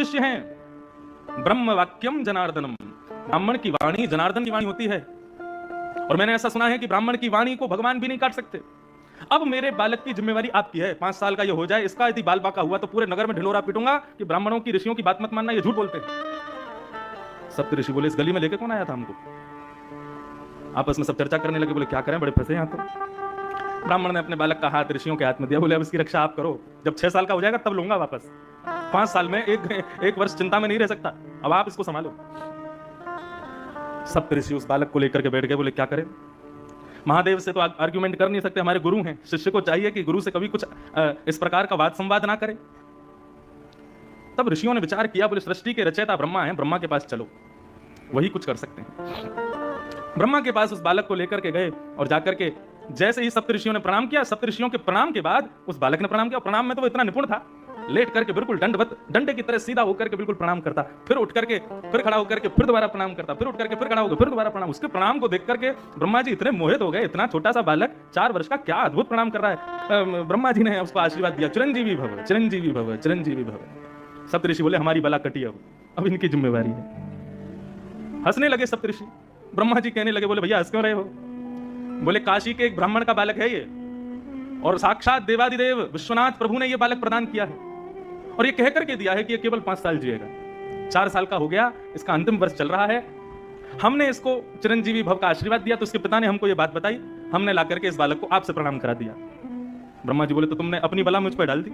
शिष्य हैं। ब्रह्म वाक्यम जनार्दनम, ब्राह्मण की वाणी जनार्दन की वाणी होती है। और मैंने ऐसा सुना है कि ब्राह्मण की वाणी को भगवान भी नहीं काट सकते। अब मेरे बालक की जिम्मेवारी आपकी है, 5 साल का ये हो जाए, इसका यदि बाल बाका हुआ तो पूरे नगर में ढिंढोरा पीटूंगा कि ब्राह्मणों की, ऋषियों की बात मत मानना, ये झूठ बोलते हैं। सप्त ऋषि बोले, इस गली में लेके कौन आया था हमको? आपस में सब चर्चा करने लगे, बोले क्या करें, बड़े फंसे यहां तो। ब्राह्मण ने अपने बालक का हाथ ऋषियों के हाथ में दिया, बोले अब इसकी रक्षा आप करो, जब 6 साल का हो जाएगा तब लूंगा वापस। 5 साल में एक वर्ष चिंता में नहीं रह सकता, अब आप इसको संभालो। सप्त ऋषि उस बालक को लेकर के बैठ गए, बोले क्या करें। महादेव से तो आर्ग्यूमेंट कर नहीं सकते, हमारे गुरु हैं, शिष्य को चाहिए कि गुरु से कभी कुछ इस प्रकार का वाद संवाद ना करे। तब ऋषियों ने विचार किया, बोले सृष्टि के रचयिता ब्रह्मा हैं, ब्रह्मा के पास चलो, वही कुछ कर सकते हैं। ब्रह्मा के पास उस बालक को लेकर के गए और जाकर के जैसे ही सप्त ऋषियों ने प्रणाम किया, सप्त ऋषियों के प्रणाम के बाद उस बालक ने प्रणाम किया। प्रणाम में तो वो इतना निपुण था, लेट करके बिल्कुल दंडवत, डंडे की तरह सीधा होकर के बिल्कुल प्रणाम करता, फिर उठ करके फिर खड़ा होकर के फिर दोबारा प्रणाम करता, फिर उठ करके फिर खड़ा होकर फिर दोबारा प्रणाम। उसके प्रणाम को देख करके ब्रह्मा जी इतने मोहित हो गए, इतना छोटा सा बालक 4 वर्ष का, क्या अद्भुत प्रणाम कर रहा है। ब्रह्मा जी ने उसको आशीर्वाद दिया, चिरंजीवी भव, चिरंजीवी भव, चिरंजीवी भव। सप्त ऋषि बोले हमारी बला कटी, अब इनकी जिम्मेवारी है। हंसने लगे सप्त ऋषि। ब्रह्मा जी कहने लगे, बोले भैया हंस क्यों रहे हो? बोले काशी के एक ब्राह्मण का बालक है ये, और साक्षात देवादिदेव विश्वनाथ प्रभु ने ये बालक प्रदान किया है, और ये कह करके दिया है कि ये केवल 5 साल जिएगा। 4 साल का हो गया, इसका अंतिम वर्ष चल रहा है। हमने इसको चिरंजीवी भव का आशीर्वाद दिया, तो उसके पिता ने हमको ये बात बताई, हमने ला करके इस बालक को आपसे प्रणाम करा दिया। ब्रह्मा जी बोले तो तुमने अपनी बला मुझ पर डाल दी,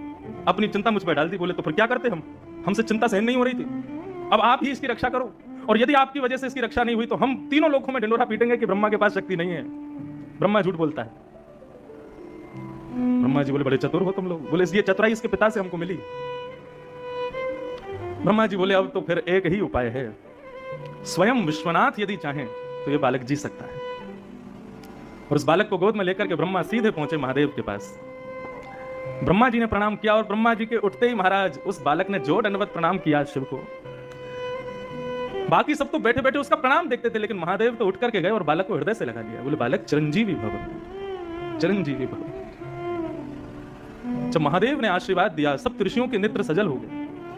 अपनी चिंता मुझ पर डाल दी। बोले तो फिर क्या करते हम, हमसे चिंता सहन नहीं हो रही थी, अब आप ही इसकी रक्षा करो, और यदि आपकी वजह से इसकी रक्षा नहीं हुई तो हम तीनों लोगों में ढिंढोरा पीटेंगे कि ब्रह्मा के पास शक्ति नहीं है, ब्रह्मा झूठ बोलता है। ब्रह्मा जी बोले बड़े चतुर हो तुम लोग। बोले ये चतुराई इसके पिता से हमको मिली। ब्रह्मा जी बोले अब तो फिर एक ही उपाय है, स्वयं विश्वनाथ यदि चाहें तो ये बालक जी सकता है। और उस बालक को गोद में लेकर के ब्रह्मा सीधे पहुंचे महादेव के पास। ब्रह्मा जी ने प्रणाम किया, और ब्रह्मा जी के उठते ही महाराज उस बालक ने जो दंडवत प्रणाम किया शिव को, बाकी सब तो बैठे बैठे उसका प्रणाम देखते थे, लेकिन महादेव तो उठ करके गए और बालक को हृदय से लगा लिया। बोले बालक चिरंजीवी भव, चिरंजीवी भव। जब महादेव ने आशीर्वाद दिया, सब ऋषियों के नेत्र सजल हो गए,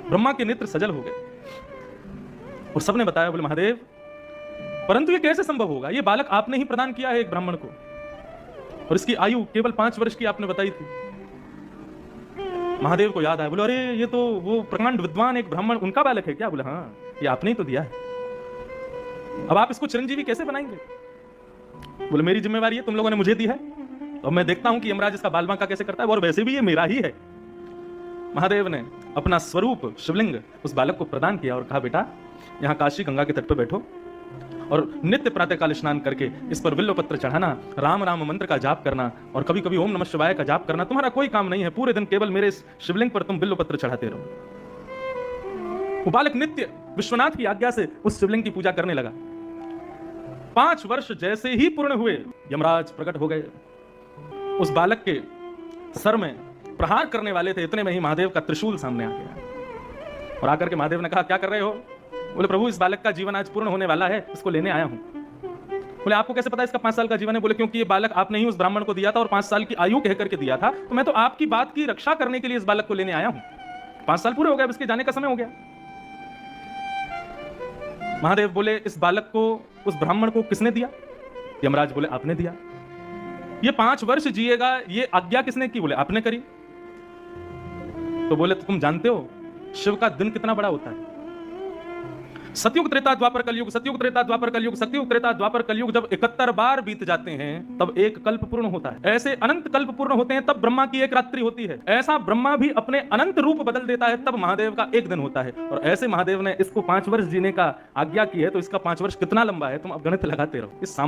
ब्रह्मा के नेत्र सजल हो गए, और सबने बताया, बोले महादेव परंतु ये कैसे संभव होगा, ये बालक आपने ही प्रदान किया है एक ब्राह्मण को, और इसकी आयु केवल 5 वर्ष की आपने बताई थी। महादेव को याद आया, बोले अरे ये तो वो प्रकांड विद्वान एक ब्राह्मण, उनका बालक है क्या? बोले हाँ, ये आपने ही तो दिया है, अब आप इसको चिरंजीवी कैसे बनाएंगे? बोले मेरी जिम्मेवारी है, तुम लोगों ने मुझे दी है, तो मैं देखता हूं कि यमराज इसका बाल बांका कैसे करता है, और वैसे भी ये मेरा ही है। महादेव ने अपना स्वरूप शिवलिंग उस बालक को प्रदान किया और कहा बेटा यहां काशी गंगा के तट पर बैठो, और नित्य प्रातःकाल स्नान करके इस पर बिल्व पत्र चढ़ाना, राम राम मंत्र का जाप करना, और कभी कभी ओम नमः शिवाय का जाप करना। तुम्हारा कोई काम नहीं है, पूरे दिन केवल मेरे इस शिवलिंग पर तुम बिल्व पत्र चढ़ाते रहो। वो बालक नित्य विश्वनाथ की आज्ञा से उस शिवलिंग की पूजा करने लगा। 5 वर्ष जैसे ही पूर्ण हुए, यमराज प्रकट हो गए। उस बालक के सर में प्रहार करने वाले थे, इतने में ही महादेव का त्रिशूल सामने आ गया, और आकर के महादेव ने कहा क्या कर रहे हो? बोले प्रभु इस बालक का जीवन आज पूर्ण होने वाला है, इसको लेने आया हूं। बोले आपको कैसे पता इसका 5 साल का जीवन है? बोले क्योंकि ये बालक आपने ही उस ब्राह्मण को दिया था, और 5 साल की आयु कह करके दिया था, तो मैं तो आपकी बात की रक्षा करने के लिए इस बालक को लेने आया हूं। 5 साल पूरे हो गए, अब इसके जाने का समय हो गया। महादेव बोले इस बालक को उस ब्राह्मण को किसने दिया? यमराज बोले आपने दिया। ये 5 वर्ष जिएगा, ये आज्ञा किसने की? बोले आपने करी। तो बोले तो तुम जानते हो शिव का दिन कितना बड़ा होता है? सतयुग त्रेता द्वापर कलयुग, सतयुग त्रेता द्वापर कलयुग, सतयुग त्रेता द्वापर कलयुग जब 71 बार बीत जाते हैं तब एक कल्प पूर्ण होता है। ऐसे अनंत कल्प पूर्ण होते हैं तब ब्रह्मा की एक रात्रि होती है। ऐसा ब्रह्मा भी अपने अनंत रूप बदल देता है तब महादेव का एक दिन होता है। और ऐसे महादेव ने इसको 5 वर्ष जीने का आज्ञा की है, तो इसका 5 वर्ष कितना लंबा है तुम अब गणित लगाते रहो। इस